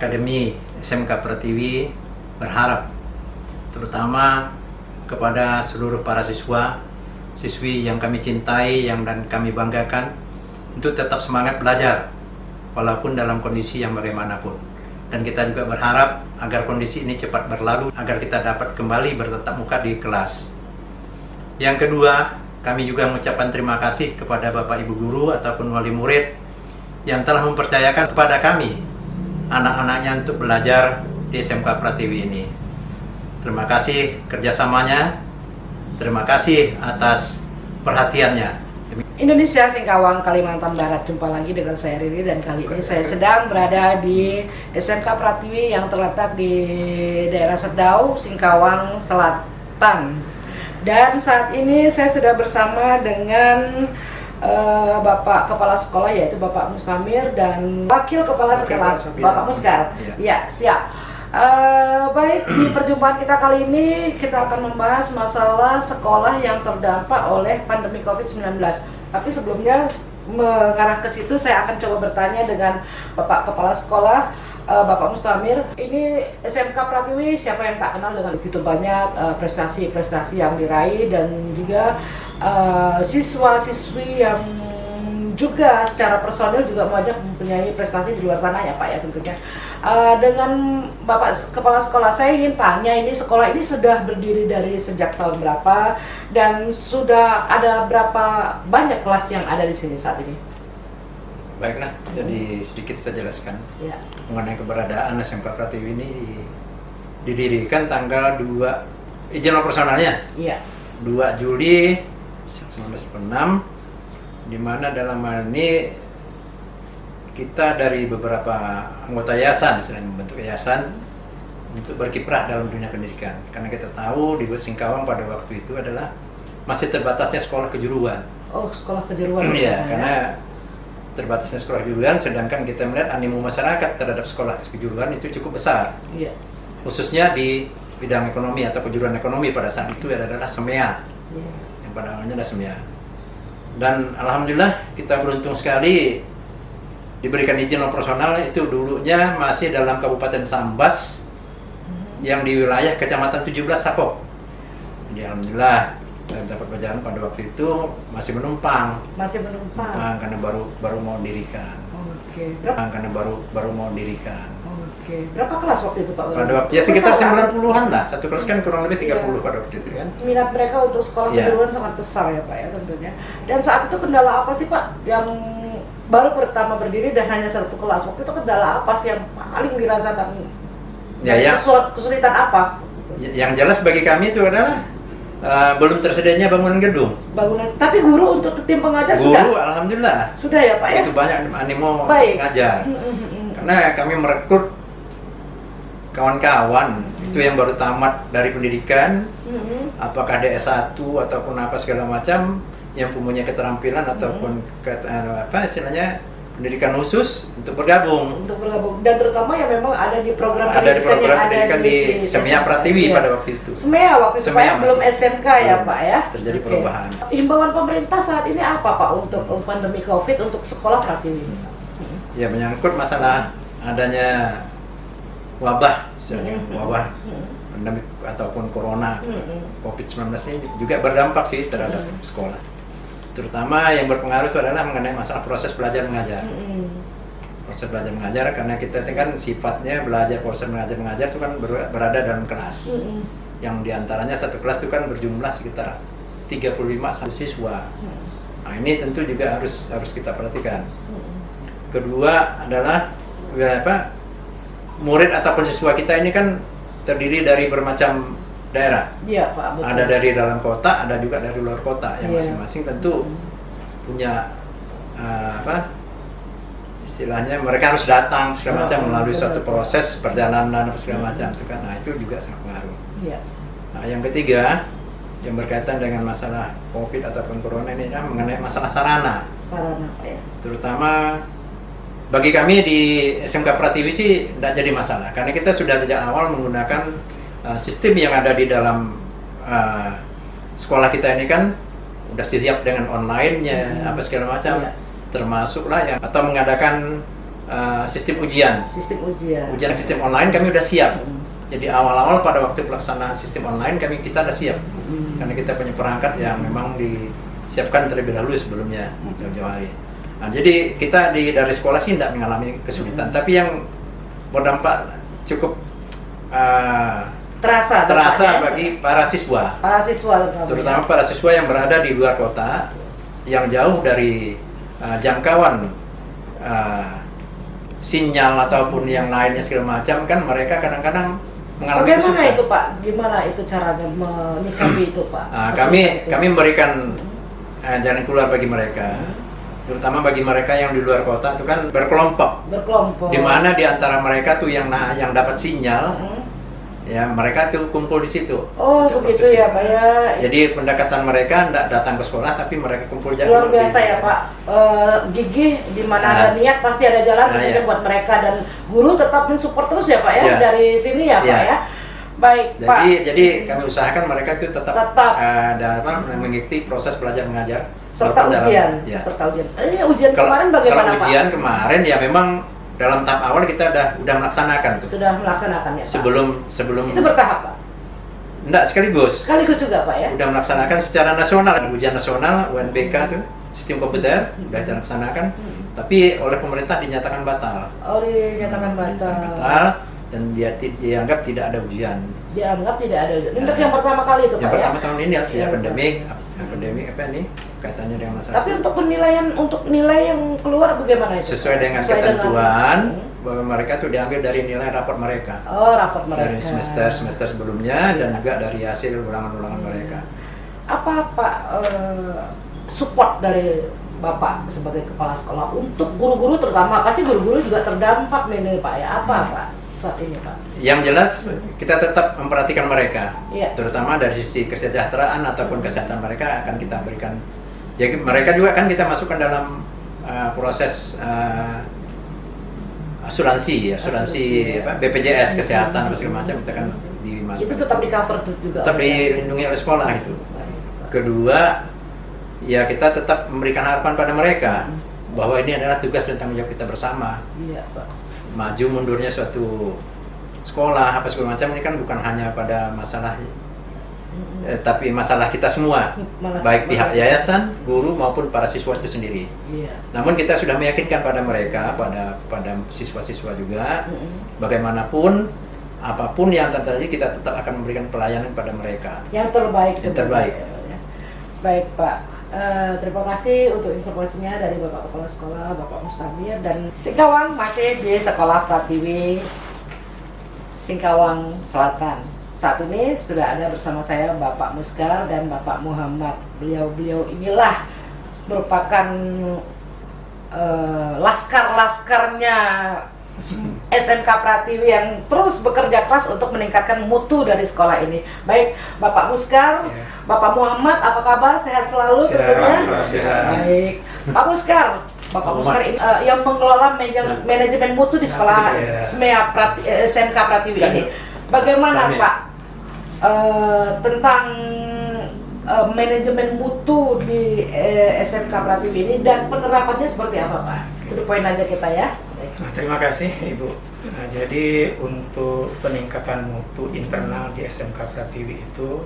Akademi SMK Pratiwi berharap terutama kepada seluruh para siswi yang kami cintai dan kami banggakan untuk tetap semangat belajar walaupun dalam kondisi yang bagaimanapun. Dan kita juga berharap agar kondisi ini cepat berlalu agar kita dapat kembali bertatap muka di kelas. Yang kedua, kami juga mengucapkan terima kasih kepada Bapak Ibu Guru ataupun wali murid yang telah mempercayakan kepada kami anak-anaknya untuk belajar di SMK Pratiwi ini. Terima kasih kerjasamanya, terima kasih atas perhatiannya. Indonesia, Singkawang, Kalimantan Barat. Jumpa lagi dengan saya Riri dan kali ini saya sedang berada di SMK Pratiwi yang terletak di daerah Sedau, Singkawang Selatan. Dan saat ini saya sudah bersama dengan Bapak Kepala Sekolah, yaitu Bapak Mustamir, dan Wakil Kepala Sekolah Bapak Muskar. Ya, siap. Baik, di perjumpaan kita kali ini kita akan membahas masalah sekolah yang terdampak oleh pandemi COVID-19. Tapi sebelumnya mengarah ke situ, saya akan coba bertanya dengan Bapak Kepala Sekolah, Bapak Mustamir. Ini SMK Pratiwi, siapa yang tak kenal dengan begitu banyak prestasi-prestasi yang diraih, dan juga siswa-siswi yang juga secara personil juga banyak mempunyai prestasi di luar sana ya Pak ya tentunya. Dengan Bapak Kepala Sekolah, saya ingin tanya, ini sekolah ini sudah berdiri dari sejak tahun berapa dan sudah ada berapa banyak kelas yang ada di sini saat ini? Baiklah, jadi sedikit saya jelaskan mengenai keberadaan SMK Pratiwi ini. Didirikan tanggal 2 izin operasionalnya 2 Juli 1996, di mana dalam hal ini kita dari beberapa anggota yayasan selain membentuk yayasan untuk berkiprah dalam dunia pendidikan, karena kita tahu di Singkawang pada waktu itu adalah masih terbatasnya sekolah kejuruan. Oh, sekolah kejuruan. Iya, karena terbatasnya sekolah kejuruan, sedangkan kita melihat animo masyarakat terhadap sekolah kejuruan itu cukup besar. Iya. Khususnya di bidang ekonomi atau kejuruan ekonomi pada saat itu adalah SEMEA. Iya. Yang pada awalnya adalah SEMEA. Dan alhamdulillah kita beruntung sekali diberikan izin operasional itu dulunya masih dalam Kabupaten Sambas yang di wilayah Kecamatan 17 Sapok. Jadi alhamdulillah kita dapat berjalan pada waktu itu masih menumpang. Karena baru mau dirikan. Karena baru mau dirikan. Berapa kelas waktu itu Pak? Pada waktu ya sekitar 90-an lah. Satu kelas kan kurang lebih 30 pada waktu itu kan. Minat mereka untuk sekolah kejuruan sangat besar ya Pak ya tentunya. Dan saat itu kendala apa sih Pak yang baru pertama berdiri dan hanya satu kelas? Waktu itu kendala apa sih yang paling dirasakan? Kesulitan apa? Yang jelas bagi kami itu adalah belum tersedianya bangunan gedung. Tapi guru untuk tim pengajar sudah? Guru alhamdulillah. Sudah ya Pak ya? Itu banyak animo mengajar. Karena kami merekrut kawan-kawan itu yang baru tamat dari pendidikan, apakah dia S1 ataupun apa segala macam, yang mempunyai keterampilan ataupun istilahnya pendidikan khusus untuk bergabung. Dan terutama yang memang ada di program pendidikan di SEMEA Pratiwi pada waktu itu. SEMEA waktu itu Pak, belum SMK ya Pak ya. Terjadi perubahan. Himbauan pemerintah saat ini apa Pak untuk pandemi COVID untuk sekolah Pratiwi? Ya, menyangkut masalah adanya wabah, wabah pandemi ataupun corona COVID-19 ini juga berdampak sih terhadap sekolah. Terutama yang berpengaruh itu adalah mengenai masalah proses belajar mengajar. Proses belajar mengajar, karena kita kan sifatnya proses belajar mengajar itu kan berada dalam kelas. Yang diantaranya satu kelas itu kan berjumlah sekitar 35 siswa. Nah, ini tentu juga harus kita perhatikan. Kedua adalah murid ataupun siswa kita ini kan terdiri dari bermacam daerah. Iya Pak, betul. Ada dari dalam kota, ada juga dari luar kota, yang masing-masing tentu punya istilahnya mereka harus datang segala macam melalui suatu proses perjalanan segala macam itu kan. Nah, itu juga sangat pengaruh. Nah, yang ketiga yang berkaitan dengan masalah COVID ataupun corona ini adalah mengenai masalah sarana. Terutama bagi kami di SMK Pratiwi sih tidak jadi masalah, karena kita sudah sejak awal menggunakan sistem yang ada di dalam sekolah kita ini kan udah siap dengan online-nya apa segala macam, termasuklah yang atau mengadakan sistem ujian. Sistem ujian. Ujian sistem online kami udah siap. Jadi awal-awal pada waktu pelaksanaan sistem online kita udah siap. Karena kita punya perangkat yang memang disiapkan terlebih dahulu sebelumnya jauh-jauh hari. Nah, jadi kita dari sekolah sih tidak mengalami kesulitan, tapi yang berdampak cukup terasa bagi para siswa. Terutama para siswa yang berada di luar kota, yang jauh dari jangkauan sinyal ataupun yang lainnya segala macam, kan mereka kadang-kadang mengalami Bagaimana kesulitan. itu Pak? Gimana itu caranya menyikapi itu Pak? Kami memberikan jalan keluar bagi mereka, terutama bagi mereka yang di luar kota itu kan berkelompok. Di mana di antara mereka tuh yang dapat sinyal, ya mereka tuh kumpul di situ. Oh begitu ya Pak ya. Jadi pendekatan mereka tidak datang ke sekolah, tapi mereka kumpul jalan. Luar biasa ya Pak. Gigih di mana ada niat pasti ada jalan tentunya buat mereka, dan guru tetap mensupport terus ya Pak ya dari sini ya Pak ya. Baik Pak. Jadi kami usahakan mereka itu tetap dalam mengikuti proses belajar mengajar serta ujian. Ini ujian kemarin bagaimana Pak? Kalau ujian kemarin ya memang dalam tahap awal kita udah melaksanakan. Sudah melaksanakan ya Pak? Sebelum itu bertahap Pak? Enggak, sekaligus juga Pak ya? Udah melaksanakan secara nasional, ujian nasional UNBK tuh sistem komputer udah dilaksanakan, tapi oleh pemerintah dinyatakan batal. Oh, dinyatakan batal. Dan dia dianggap tidak ada ujian. Dianggap tidak ada ujian. Untuk yang pertama kali itu Pak ya? Yang pertama tahun ini ya pandemik apa nih kaitannya dengan masalah. Tapi untuk penilaian, untuk nilai yang keluar bagaimana itu? Sesuai dengan ketentuan bahwa mereka tuh diambil dari nilai raport mereka. Oh, raport mereka. Dari semester sebelumnya dan juga dari hasil ulangan-ulangan mereka. Apa Pak support dari Bapak sebagai kepala sekolah untuk guru-guru, terutama pasti guru-guru juga terdampak nih Pak ya? Apa Pak saat ini Pak? Yang jelas kita tetap memperhatikan mereka, terutama dari sisi kesejahteraan ataupun kesehatan mereka akan kita berikan. Jadi mereka juga kan kita masukkan dalam proses asuransi BPJS kesehatan segala macam, kita kan dimasukkan. Itu tetap di cover juga. Tetap dilindungi oleh sekolah itu. Kedua, ya kita tetap memberikan harapan pada mereka bahwa ini adalah tugas dan tanggung jawab kita bersama. Iya Pak. Maju mundurnya suatu sekolah apa segala macam ini kan bukan hanya pada masalah tapi masalah kita semua, baik pihak yayasan, guru maupun para siswa itu sendiri. Namun kita sudah meyakinkan pada mereka, pada siswa-siswa juga, bagaimanapun apapun yang terjadi kita tetap akan memberikan pelayanan pada mereka yang terbaik. Baik Pak. Terima kasih untuk informasinya dari Bapak Kepala Sekolah, Bapak Mustabir, dan Singkawang masih di Sekolah Pratiwi Singkawang Selatan. Saat ini sudah ada bersama saya Bapak Muskar dan Bapak Muhammad. Beliau inilah merupakan laskar-laskarnya SMK Pratiwi yang terus bekerja keras untuk meningkatkan mutu dari sekolah ini. Baik Bapak Muskar, Bapak Muhammad, apa kabar? Sehat selalu tentunya? Baik Pak Muskar, Bapak Muskar ini yang mengelola manajemen mutu di sekolah SMK Pratiwi ini. Bagaimana Pak tentang manajemen mutu di SMK Pratiwi ini dan penerapannya seperti apa Pak? Itu poin aja kita ya. Terima kasih Ibu. Jadi untuk peningkatan mutu internal di SMK Pratiwi itu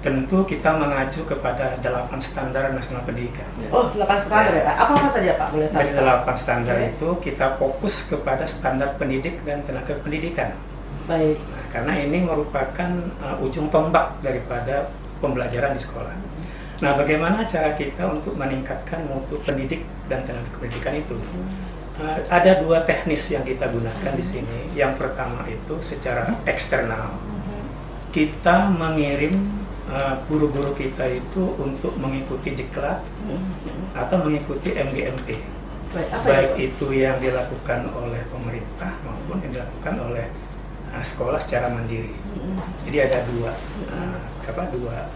tentu kita mengacu kepada 8 standar nasional pendidikan. Oh, 8 standar ya Pak? Apa saja Pak? Boleh tahu? Dari 8 standar itu kita fokus kepada standar pendidik dan tenaga pendidikan. Baik. Nah, karena ini merupakan ujung tombak daripada pembelajaran di sekolah. Nah, bagaimana cara kita untuk meningkatkan mutu pendidik dan tenaga pendidikan itu? Ada 2 teknis yang kita gunakan di sini. Yang pertama itu secara eksternal, kita mengirim guru-guru kita itu untuk mengikuti diklat atau mengikuti MGMP. Baik itu yang dilakukan oleh pemerintah maupun yang dilakukan oleh sekolah secara mandiri. Jadi ada dua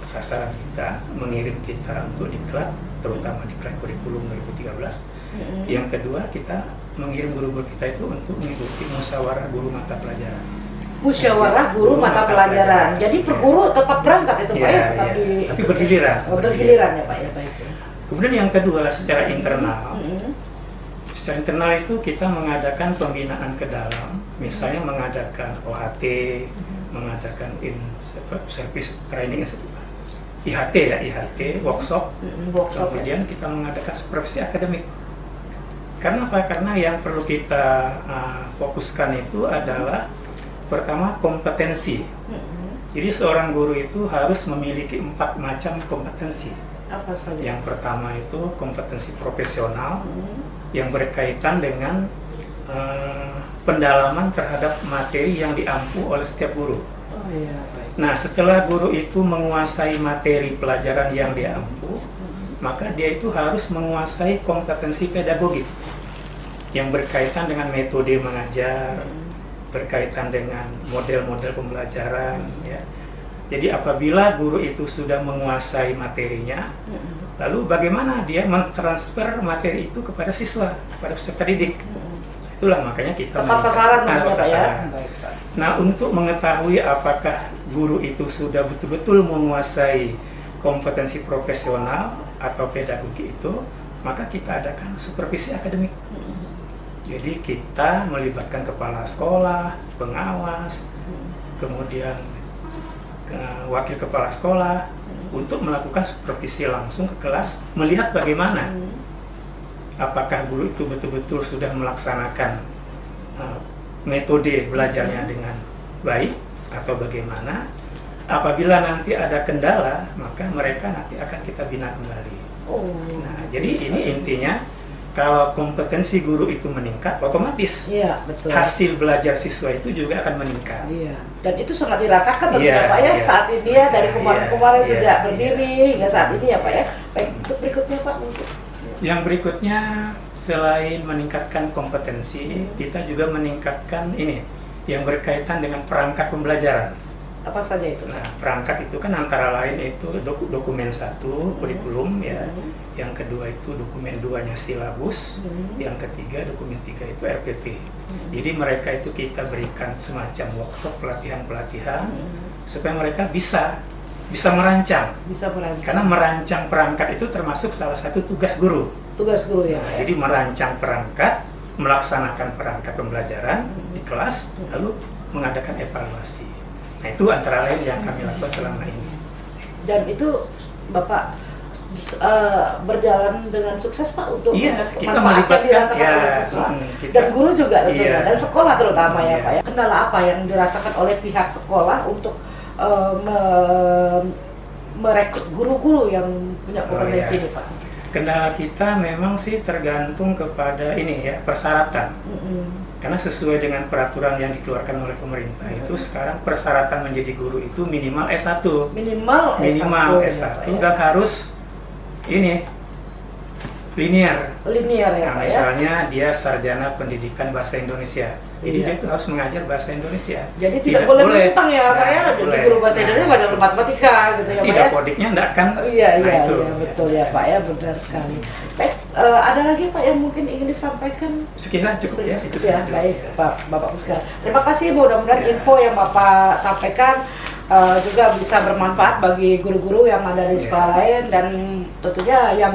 sasaran kita, mengirim kita untuk diklat, terutama diklat kurikulum 2013. Yang kedua, kita mengirim guru-guru kita itu untuk mengikuti musyawarah guru mata pelajaran. Musyawarah guru mata pelajaran. Jadi per guru tetap berangkat itu Pak ya? Tapi bergiliran. Bergiliran ya Pak ya, baik. Kemudian yang kedua secara internal. Secara internal itu kita mengadakan pembinaan ke dalam, misalnya mengadakan OHT, mengadakan service training, IHT ya, IHT, workshop, kemudian kita mengadakan supervisi akademik. Karena apa? Karena yang perlu kita fokuskan itu adalah pertama kompetensi. Jadi seorang guru itu harus memiliki 4 macam kompetensi. Apa saja? Yang pertama itu kompetensi profesional yang berkaitan dengan pendalaman terhadap materi yang diampu oleh setiap guru. Oh iya, baik. Nah, setelah guru itu menguasai materi pelajaran yang dia ampu, maka dia itu harus menguasai kompetensi pedagogik yang berkaitan dengan metode mengajar, berkaitan dengan model-model pembelajaran, ya. Jadi apabila guru itu sudah menguasai materinya, lalu bagaimana dia mentransfer materi itu kepada siswa, kepada peserta didik. Itulah makanya kita tepat sasaran tepat Pak ya. sasaran. Baik, Pak. Nah, untuk mengetahui apakah guru itu sudah betul-betul menguasai kompetensi profesional atau pedagogi itu, maka kita adakan supervisi akademik. Jadi kita melibatkan kepala sekolah, pengawas, kemudian wakil kepala sekolah untuk melakukan supervisi langsung ke kelas, melihat bagaimana apakah guru itu betul-betul sudah melaksanakan metode belajarnya dengan baik atau bagaimana. Apabila nanti ada kendala, maka mereka nanti akan kita bina kembali. Nah, jadi ini intinya, kalau kompetensi guru itu meningkat, otomatis Iya, betul. hasil belajar siswa itu juga akan meningkat. Iya. Dan itu sangat dirasakan tentunya Iya, Pak ya, iya. saat ini ya, dari kemarin-kemarin Iya, sejak iya. berdiri hingga saat ini ya Pak ya. Baik, untuk berikutnya Pak mungkin. Yang berikutnya, selain meningkatkan kompetensi, kita juga meningkatkan ini yang berkaitan dengan perangkat pembelajaran. Apa saja itu? Nah, perangkat itu kan antara lain itu dokumen 1 kurikulum ya, yang kedua itu dokumen 2-nya silabus, yang ketiga dokumen 3 itu RPP. Jadi mereka itu kita berikan semacam workshop pelatihan-pelatihan supaya mereka bisa merancang. Bisa merancang. Karena merancang perangkat itu termasuk salah satu tugas guru. Tugas guru ya. Jadi merancang perangkat, melaksanakan perangkat pembelajaran di kelas, lalu mengadakan evaluasi. Nah, itu antara lain yang kami lakukan selama ini. Dan itu Bapak berjalan dengan sukses Pak untuk Iya, kita manfaat yang melibatkan dirasakan ya, oleh siswa kita- dan guru juga tentunya, Iya. dan sekolah terutama ya Iya. Pak ya. Kendala apa yang dirasakan oleh pihak sekolah untuk merekrut guru-guru yang punya kompetensi iya. ini Pak? Kendala kita memang sih tergantung kepada ini ya, persyaratan. Karena sesuai dengan peraturan yang dikeluarkan oleh pemerintah itu sekarang persyaratan menjadi guru itu minimal S1. Minimal Minimal ya, S1 Pak, ya. dan harus ini linear. Linear ya Nah, Pak ya. misalnya dia sarjana pendidikan bahasa Indonesia. Jadi Iya. dia itu harus mengajar bahasa Indonesia. Jadi tidak boleh menyimpang ya Pak ya. Nah, Jadi boleh. guru bahasa Nah, Indonesia nggak ada matematika gitu ya Pak tidak ya. kodiknya enggak akan. Iya, Nah, iya, itu. iya, betul ya Pak ya, benar sekali. Baik, ada lagi Pak yang mungkin ingin disampaikan? Sekiranya cukup ya, itu Ya, saja. baik Pak, Bapak Puskar. Terima kasih, mudah-mudahan info yang Bapak sampaikan juga bisa bermanfaat bagi guru-guru yang ada di sekolah lain dan tentunya yang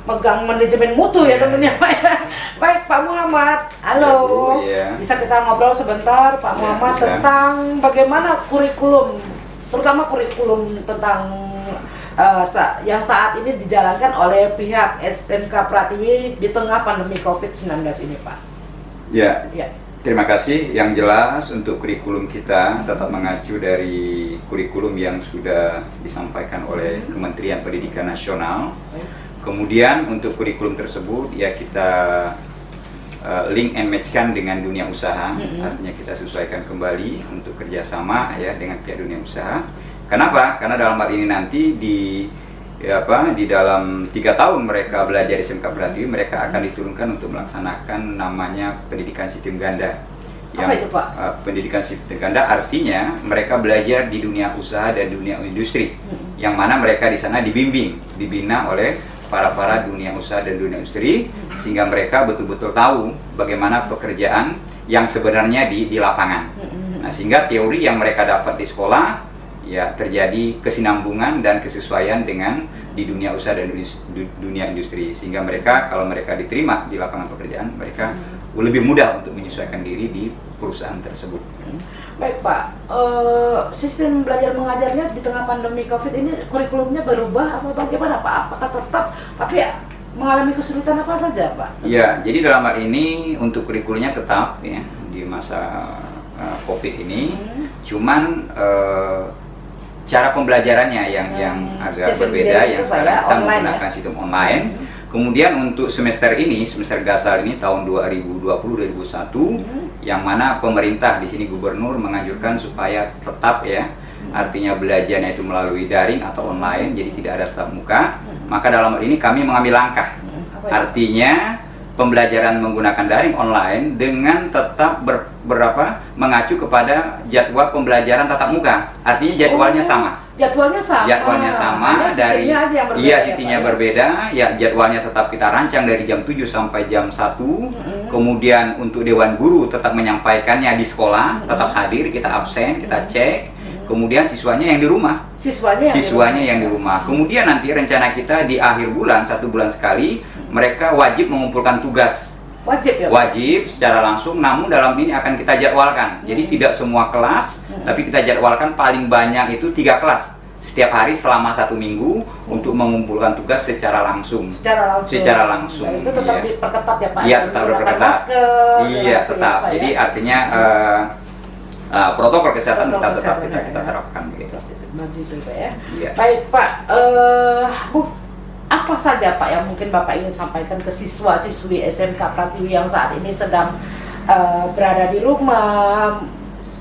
megang manajemen mutu ya tentunya Pak ya. Baik Pak Muhammad, halo. Iya. Bisa kita ngobrol sebentar Pak Ya, Muhammad bisa. tentang bagaimana kurikulum, terutama kurikulum tentang yang saat ini dijalankan oleh pihak SMK Pratiwi di tengah pandemi COVID-19 ini Pak. Ya, Ya. terima kasih. Yang jelas untuk kurikulum kita tetap mengacu dari kurikulum yang sudah disampaikan oleh Kementerian Pendidikan Nasional. Kemudian untuk kurikulum tersebut ya kita link and match-kan dengan dunia usaha, artinya kita sesuaikan kembali untuk kerjasama ya dengan pihak dunia usaha. Kenapa? Karena dalam hal ini nanti di dalam 3 tahun mereka belajar di SMK Pratiwi, mereka akan diturunkan untuk melaksanakan namanya pendidikan sistem ganda. Apa itu, Pak? Pendidikan sistem ganda artinya mereka belajar di dunia usaha dan dunia industri, yang mana mereka di sana dibina oleh para dunia usaha dan dunia industri, sehingga mereka betul-betul tahu bagaimana pekerjaan yang sebenarnya di lapangan. Nah, sehingga teori yang mereka dapat di sekolah ya terjadi kesinambungan dan kesesuaian dengan di dunia usaha dan dunia industri, sehingga mereka kalau mereka diterima di lapangan pekerjaan, mereka lebih mudah untuk menyesuaikan diri di perusahaan tersebut. Baik Pak, sistem belajar mengajarnya di tengah pandemi COVID ini kurikulumnya berubah apa bagaimana Pak? Apakah tetap tapi mengalami kesulitan apa saja Pak? Ya, jadi dalam hal ini untuk kurikulumnya tetap ya di masa COVID ini, cuman cara pembelajarannya yang agak sistem berbeda, itu yang Pak, sekarang kita online menggunakan ya? sistem online. Kemudian untuk semester ini, semester gasal ini tahun 2020-2021, yang mana pemerintah di sini gubernur menganjurkan supaya tetap ya, artinya belajarnya itu melalui daring atau online, jadi tidak ada tatap muka. Maka dalam hal ini kami mengambil langkah, artinya pembelajaran menggunakan daring online dengan tetap mengacu kepada jadwal pembelajaran tatap muka, artinya jadwalnya sama. Jadwalnya sama. Jadwalnya sama dari sistemnya berbeda. Ya, jadwalnya tetap kita rancang dari jam 7 sampai jam 1. Kemudian untuk dewan guru tetap menyampaikannya di sekolah, tetap hadir, kita absen, kita cek. Kemudian siswanya yang di rumah. Siswanya yang di rumah. Kemudian nanti rencana kita di akhir bulan, 1 bulan sekali, mereka wajib mengumpulkan tugas. Wajib ya? Wajib secara langsung, namun dalam ini akan kita jadwalkan. Jadi tidak semua kelas, tapi kita jadwalkan paling banyak itu 3 kelas setiap hari selama 1 minggu untuk mengumpulkan tugas secara langsung. Secara langsung. Nah, itu tetap diperketat ya Pak? Iya, tetap diperketat. Iya, tetap. Ya, jadi artinya protokol kesehatan tetap kita terapkan begitu. Begitu Pak ya. Iya. Baik Pak, apa saja Pak yang mungkin Bapak ingin sampaikan ke siswa-siswi SMK Pratiwi yang saat ini sedang berada di rumah,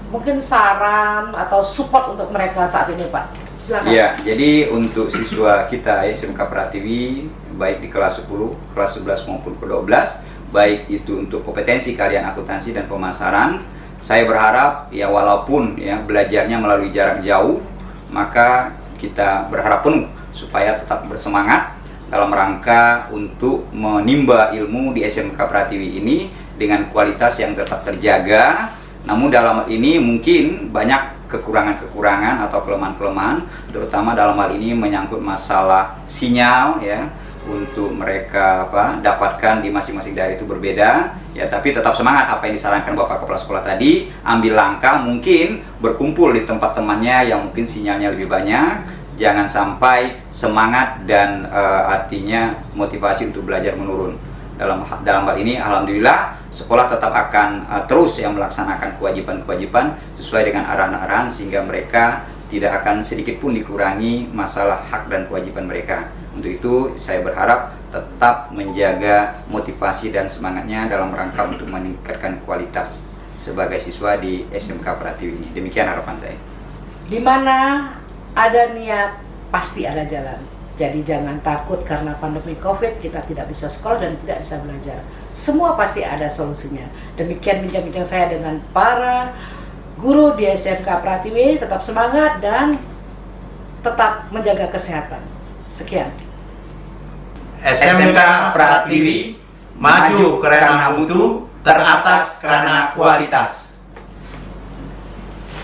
mungkin saran atau support untuk mereka saat ini Pak? Silakan. Iya, jadi untuk siswa kita SMK Pratiwi baik di kelas 10, kelas 11 maupun ke 12, baik itu untuk kompetensi kalian akuntansi dan pemasaran, saya berharap ya walaupun ya belajarnya melalui jarak jauh, maka kita berharap penuh supaya tetap bersemangat dalam rangka untuk menimba ilmu di SMK Pratiwi ini dengan kualitas yang tetap terjaga. Namun dalam hal ini mungkin banyak kekurangan-kekurangan atau kelemahan-kelemahan, terutama dalam hal ini menyangkut masalah sinyal ya, untuk mereka dapatkan di masing-masing daerah itu berbeda ya, tapi tetap semangat apa yang disarankan Bapak Kepala Sekolah tadi, ambil langkah mungkin berkumpul di tempat temannya yang mungkin sinyalnya lebih banyak. Jangan sampai semangat dan artinya motivasi untuk belajar menurun. Dalam hal ini alhamdulillah sekolah tetap akan terus yang melaksanakan kewajiban-kewajiban sesuai dengan arahan-arahan, sehingga mereka tidak akan sedikit pun dikurangi masalah hak dan kewajiban mereka. Untuk itu saya berharap tetap menjaga motivasi dan semangatnya dalam rangka untuk meningkatkan kualitas sebagai siswa di SMK Pratiwi ini. Demikian harapan saya. Di mana ada niat, pasti ada jalan. Jadi jangan takut karena pandemi COVID kita tidak bisa sekolah dan tidak bisa belajar. Semua pasti ada solusinya. Demikian bincang-bincang saya dengan para guru di SMK Pratiwi. Tetap semangat dan tetap menjaga kesehatan. Sekian. SMK Pratiwi, maju karena mutu, teratas karena kualitas.